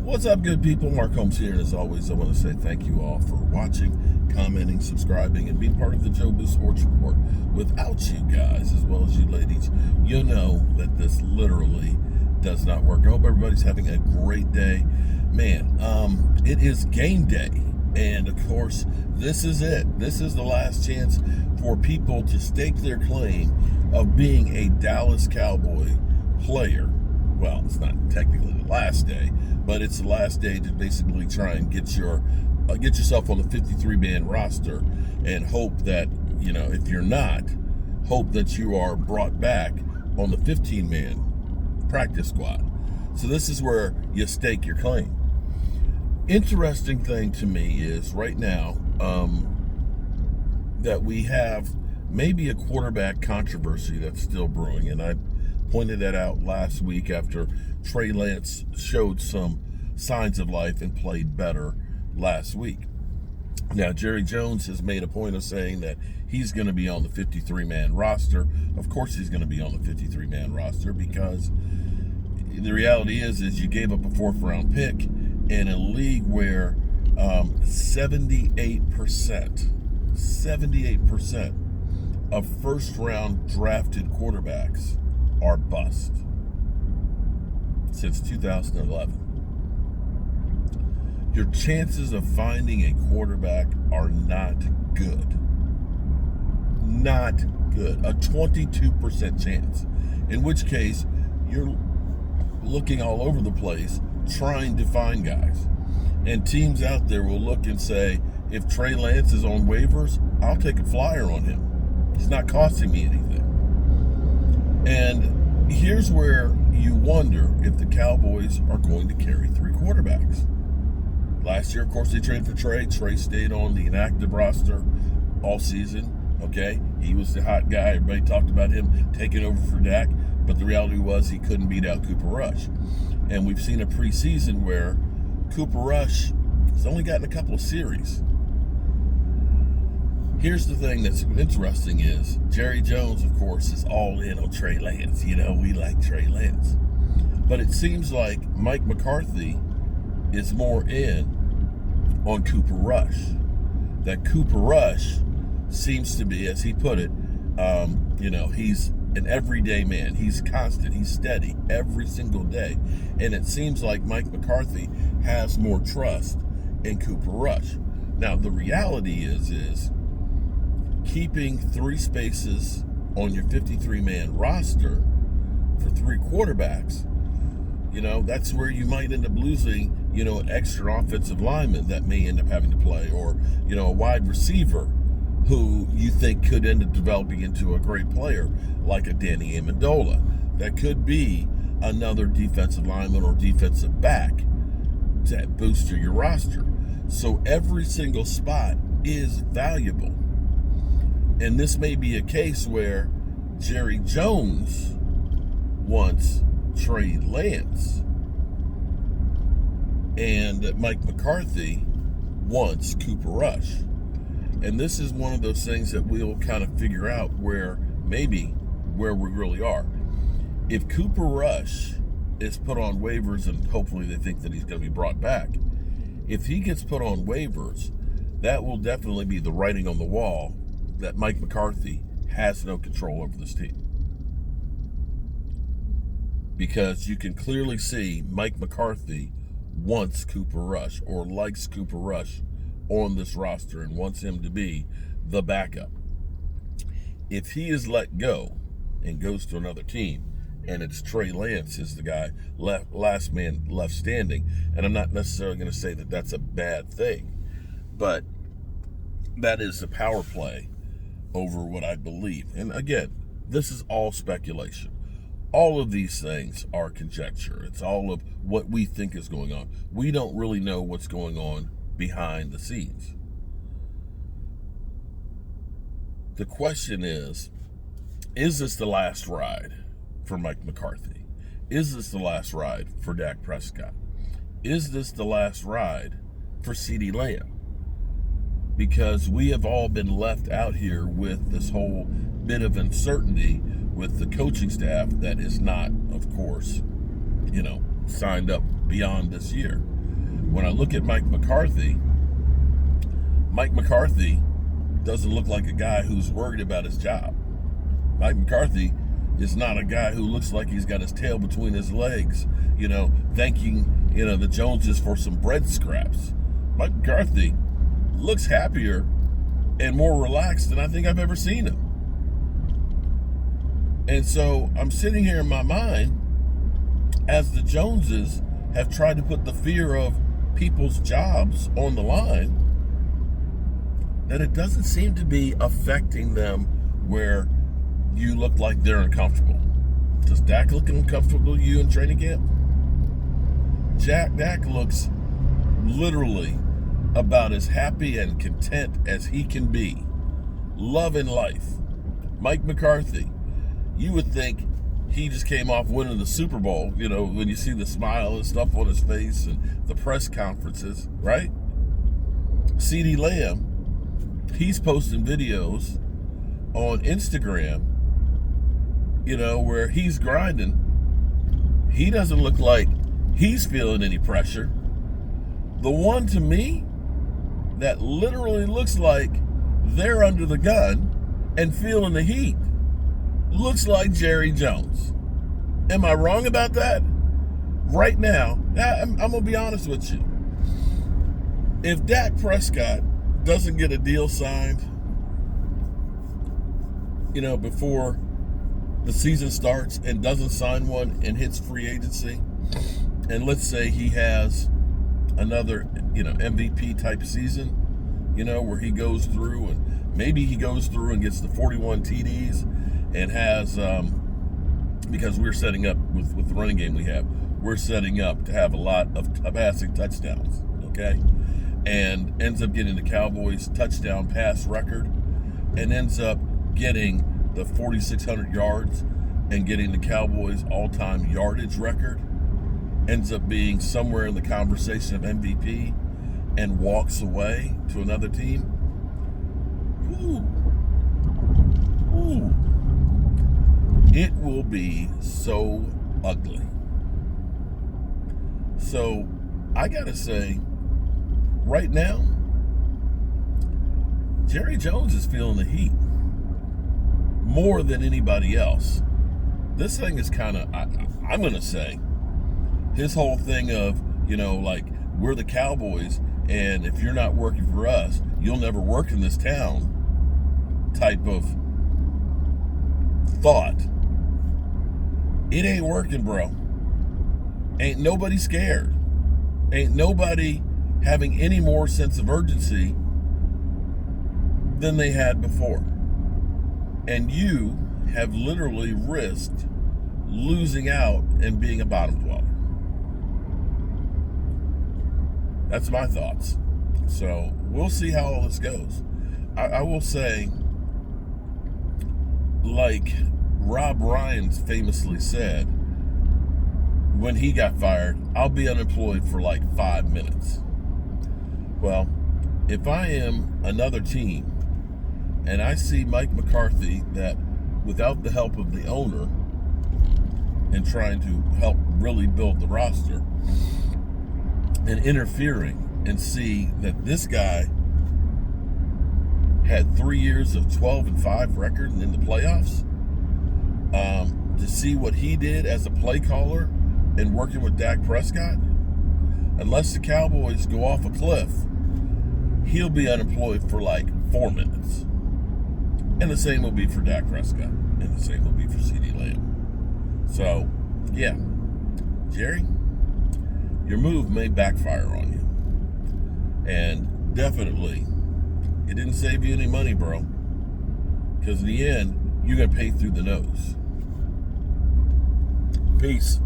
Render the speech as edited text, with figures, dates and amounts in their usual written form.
What's up, good people? Mark Holmes here, and as always, I want to say thank you all for watching, commenting, subscribing, and being part of the Joe Boo Sports Report. Without you guys, as well as you ladies, you know that this literally does not work. I hope everybody's having a great day. Man, it is game day, and of course, this is it. This is the last chance for people to stake their claim of being a Dallas Cowboy player. Well, it's not technically the last day, but it's the last day to basically try and get yourself on the 53-man roster, and hope that, if you're not, hope that you are brought back on the 15-man practice squad. So this is where you stake your claim. Interesting thing to me is right now that we have maybe a quarterback controversy that's still brewing, and I pointed that out last week after Trey Lance showed some signs of life and played better last week. Now, Jerry Jones has made a point of saying that he's going to be on the 53-man roster. Of course he's going to be on the 53-man roster, because the reality is you gave up a fourth-round pick in a league where 78% of first-round drafted quarterbacks are bust since 2011. Your chances of finding a quarterback are not good. Not good. A 22% chance. In which case, you're looking all over the place trying to find guys. And teams out there will look and say, if Trey Lance is on waivers, I'll take a flyer on him. He's not costing me anything. And here's where you wonder if the Cowboys are going to carry three quarterbacks. Last year, of course, they traded for Trey. Trey stayed on the inactive roster all season. Okay, he was the hot guy. Everybody talked about him taking over for Dak, but the reality was he couldn't beat out Cooper Rush. And we've seen a preseason where Cooper Rush has only gotten a couple of series. Here's the thing that's interesting is Jerry Jones, of course, is all in on Trey Lance. We like Trey Lance. But it seems like Mike McCarthy is more in on Cooper Rush. That Cooper Rush seems to be, as he put it, he's an everyday man. He's constant. He's steady every single day. And it seems like Mike McCarthy has more trust in Cooper Rush. Now, the reality is keeping three spaces on your 53-man roster for three quarterbacks, that's where you might end up losing, an extra offensive lineman that may end up having to play, or, a wide receiver who you think could end up developing into a great player, like a Danny Amendola. That could be another defensive lineman or defensive back to boost your roster. So every single spot is valuable. And this may be a case where Jerry Jones wants Trey Lance and Mike McCarthy wants Cooper Rush. And this is one of those things that we'll kind of figure out where we really are. If Cooper Rush is put on waivers, and hopefully they think that he's going to be brought back, if he gets put on waivers, that will definitely be the writing on the wall that Mike McCarthy has no control over this team. Because you can clearly see Mike McCarthy wants Cooper Rush, or likes Cooper Rush on this roster, and wants him to be the backup. If he is let go and goes to another team, and it's Trey Lance is the guy last man left standing, and I'm not necessarily going to say that that's a bad thing, but that is the power play over what I believe. And again, this is all speculation. All of these things are conjecture. It's all of what we think is going on. We don't really know what's going on behind the scenes. The question is this the last ride for Mike McCarthy? Is this the last ride for Dak Prescott? Is this the last ride for CeeDee Lamb? Because we have all been left out here with this whole bit of uncertainty with the coaching staff that is not, of course, signed up beyond this year. when I look at Mike McCarthy doesn't look like a guy who's worried about his job. Mike McCarthy is not a guy who looks like he's got his tail between his legs, thanking, the Joneses for some bread scraps. Mike McCarthy looks happier and more relaxed than I think I've ever seen him. And so I'm sitting here in my mind as the Joneses have tried to put the fear of people's jobs on the line, that it doesn't seem to be affecting them where you look like they're uncomfortable. Does Dak look uncomfortable to you in training camp? Dak looks literally about as happy and content as he can be. Loving life. Mike McCarthy, you would think he just came off winning the Super Bowl, when you see the smile and stuff on his face and the press conferences, right? CeeDee Lamb, he's posting videos on Instagram, where he's grinding. He doesn't look like he's feeling any pressure. The one to me that literally looks like they're under the gun and feeling the heat looks like Jerry Jones. Am I wrong about that? Right now, I'm going to be honest with you. If Dak Prescott doesn't get a deal signed, before the season starts and doesn't sign one and hits free agency, and let's say he has another, MVP type season, where he goes through and maybe he goes through and gets the 41 TDs and has, because we're setting up with the running game we're setting up to have a lot of passing touchdowns, okay? And ends up getting the Cowboys touchdown pass record and ends up getting the 4,600 yards and getting the Cowboys all-time yardage record, ends up being somewhere in the conversation of MVP and walks away to another team. Ooh. It will be so ugly. So I gotta say, right now, Jerry Jones is feeling the heat more than anybody else. This thing is kind of, I'm gonna say, his whole thing of, we're the Cowboys, and if you're not working for us, you'll never work in this town type of thought. It ain't working, bro. Ain't nobody scared. Ain't nobody having any more sense of urgency than they had before. And you have literally risked losing out and being a bottom dweller. That's my thoughts. So we'll see how all this goes. I will say, like Rob Ryan famously said when he got fired, I'll be unemployed for like 5 minutes. Well, if I am another team and I see Mike McCarthy, that without the help of the owner and trying to help really build the roster and interfering, and see that this guy had 3 years of 12-5 record and in the playoffs, to see what he did as a play caller and working with Dak Prescott, unless the Cowboys go off a cliff, he'll be unemployed for like 4 minutes. And the same will be for Dak Prescott. And the same will be for CeeDee Lamb. So, yeah. Jerry, your move may backfire on you. And definitely, it didn't save you any money, bro. Because in the end, you're going to pay through the nose. Peace.